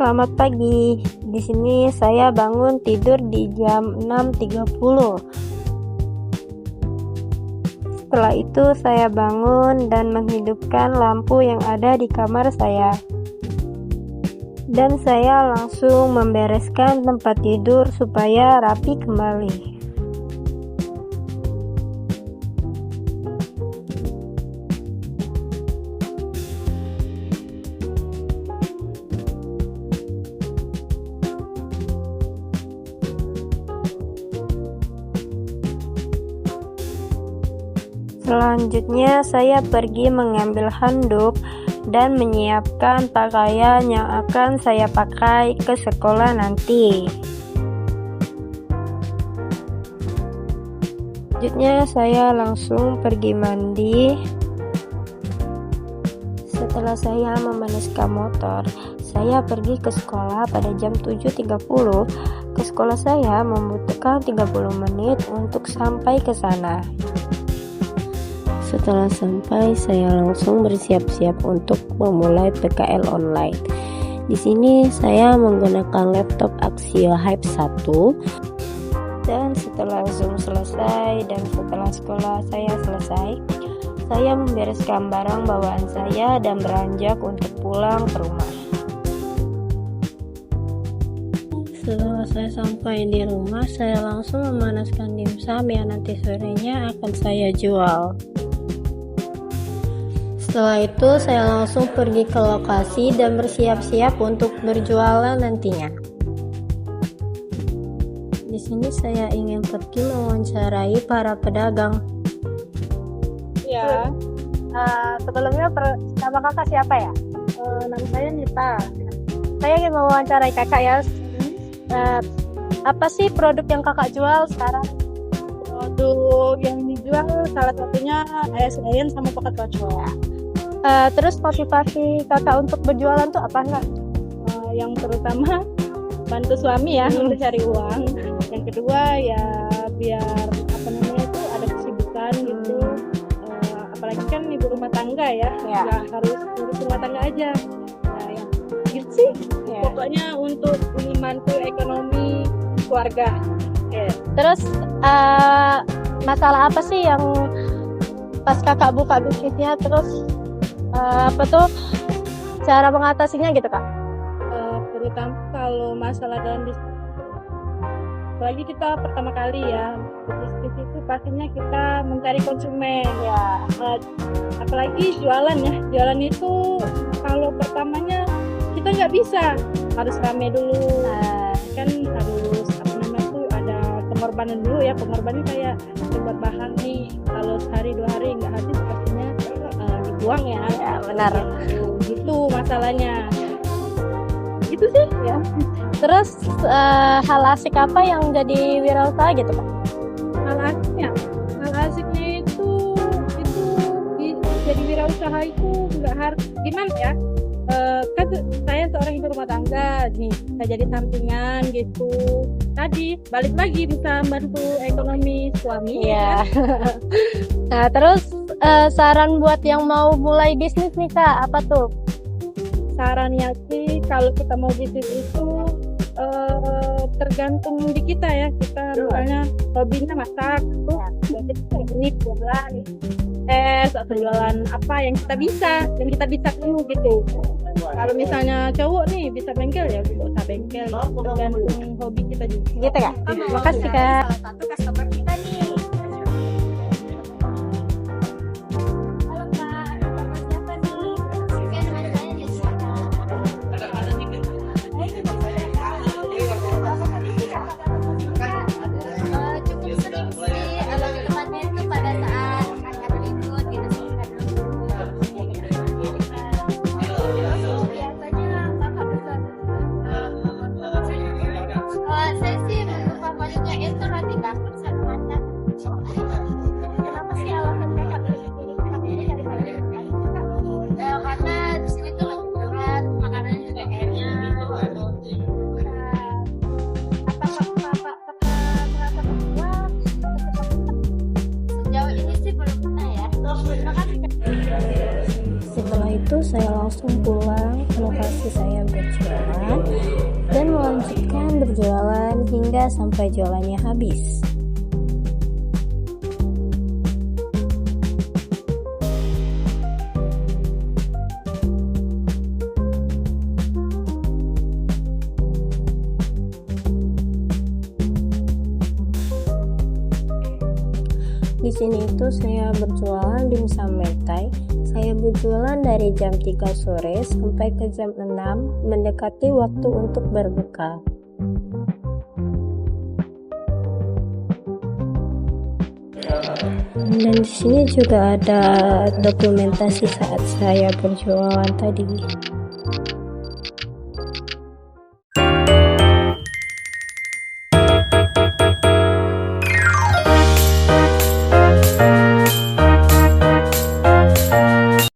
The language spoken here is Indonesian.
Selamat pagi. Di sini saya bangun tidur di jam 6.30. Setelah itu saya bangun dan menghidupkan lampu yang ada di kamar saya. Dan saya langsung membereskan tempat tidur supaya rapi kembali. Selanjutnya saya pergi mengambil handuk dan menyiapkan pakaian yang akan saya pakai ke sekolah nanti. Selanjutnya saya langsung pergi mandi. Setelah saya memanaskan motor, saya pergi ke sekolah pada jam 7.30. Ke sekolah saya membutuhkan 30 menit untuk sampai ke sana. Setelah sampai, saya langsung bersiap-siap untuk memulai PKL online. Di sini saya menggunakan laptop Axio Hype 1. Dan setelah Zoom selesai dan setelah sekolah saya selesai, saya membereskan barang bawaan saya dan beranjak untuk pulang ke rumah. Setelah saya sampai di rumah, saya langsung memanaskan dimsum yang nanti sorenya akan saya jual. Setelah itu saya langsung pergi ke lokasi dan bersiap-siap untuk berjualan nantinya. Di sini saya ingin pergi mewawancarai para pedagang. Ya, Sebelumnya nama kakak siapa ya? nama saya Nita. Saya ingin mewawancarai kakak ya. Apa sih produk yang kakak jual sekarang? Produk yang dijual salah satunya ASN sama pocket watch. Terus motivasi kakak untuk berjualan tuh apa enggak? Yang pertama bantu suami ya untuk cari uang. Yang kedua ya biar ada kesibukan gitu. Apalagi kan ibu rumah tangga ya, nggak harus urus rumah tangga aja. Nah, yang gitu sih. Pokoknya untuk membantu ekonomi keluarga. Terus masalah apa sih yang pas kakak buka bisnisnya, terus cara mengatasinya gitu kak? Terutama kalau masalah dalam bisnis, apalagi kita pertama kali ya bisnis itu pastinya kita mencari konsumen ya. Apalagi jualan itu kalau pertamanya kita nggak bisa, harus rame dulu. Kan harus ada pengorbanan dulu ya. Pengorbanan kayak buat bahan nih, kalau sehari 2 hari nggak habis pastinya dibuang ya. Benar. Gitu masalahnya. Gitu sih ya. Terus hal asik apa yang jadi wirausaha gitu kak? Hal asiknya itu jadi wirausaha itu nggak harus gimana ya. Kan saya seorang ibu rumah tangga nih, saya jadi sampingan gitu. Tadi balik lagi bisa bantu ekonomi suami. Iya. Nah terus saran buat yang mau mulai bisnis nih kak, apa tuh? Sarannya sih kalau kita mau bisnis itu tergantung di kita ya. Kita misalnya hobinya masak tuh, berarti ini jualan atau jualan apa yang kita bisa dulu gitu. Kalau misalnya cowok nih bisa bengkel ya bisa bengkel, tergantung hobi kita juga. Gitu kak? Makasih kak. Salah satu customer kita nih. Halo kak, nama siapa nih? Nama saya Jessica. Cukup sering sih, tepatnya itu pada saat acara libur gitu sih. Biasanya kakak pesan. Saya sih buka pajaknya itu nanti kak. berjualan hingga sampai jualannya habis. Di sini itu saya berjualan dimsum mentai. Saya berjualan dari jam 3 sore sampai ke jam 6, mendekati waktu untuk berbuka. Dan di sini juga ada dokumentasi saat saya berjualan tadi.